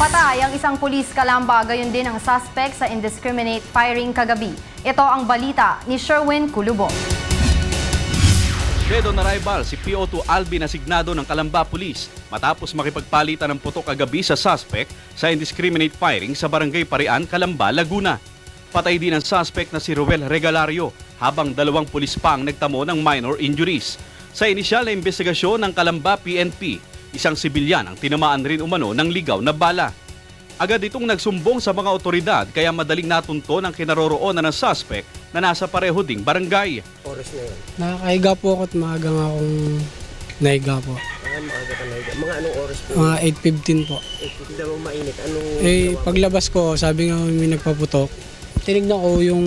Napatay ang isang pulis Calamba, gayon din ang suspect sa indiscriminate firing kagabi. Ito ang balita ni Sherwin Culubo. Dead on arrival si PO2 Alvin asignado ng Calamba Police matapos makipagpalitan ng putok kagabi sa suspect sa indiscriminate firing sa Barangay Parian, Calamba, Laguna. Patay din ang suspect na si Ruel Regalario habang 2 pulis pa ang nagtamo ng minor injuries. Sa inisyal na investigasyon ng Calamba PNP, isang sibilyan ang tinamaan rin umano ng ligaw na bala. Agad itong nagsumbong sa mga otoridad kaya madaling natunto ng kinaroroonan ng suspect na nasa pareho ding barangay. Oras na yun? Nakakahiga po ako at maaga nga akong nahiga po. Maaga ka nahiga. Mga anong oras po? Mga 8:15 po. 8:15 daw mainit. Anong... Paglabas ko, sabi nga may nagpaputok. Tinignan ko yung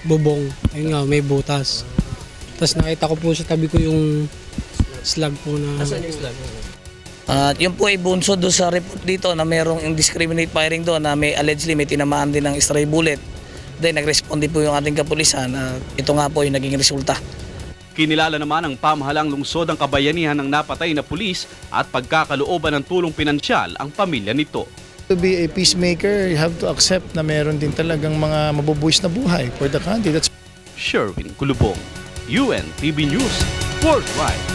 bubong. Ayun nga, may butas. Tapos nakita ko po sa tabi ko yung slug po na... Asan yung slug? At yun po ay bunsod doon sa report dito na mayroong indiscriminate firing doon na may allegedly may tinamaan din ng stray bullet. Then nag-respond din po yung ating kapulisan na ito nga po yung naging resulta. Kinilala naman ng pamahalang lungsod ang kabayanihan ng napatay na pulis at pagkakalooban ng tulong pinansyal ang pamilya nito. To be a peacemaker, you have to accept na meron din talagang mga mabubuwis na buhay for the country. That's Sherwin Kulubong, UNTV News Worldwide.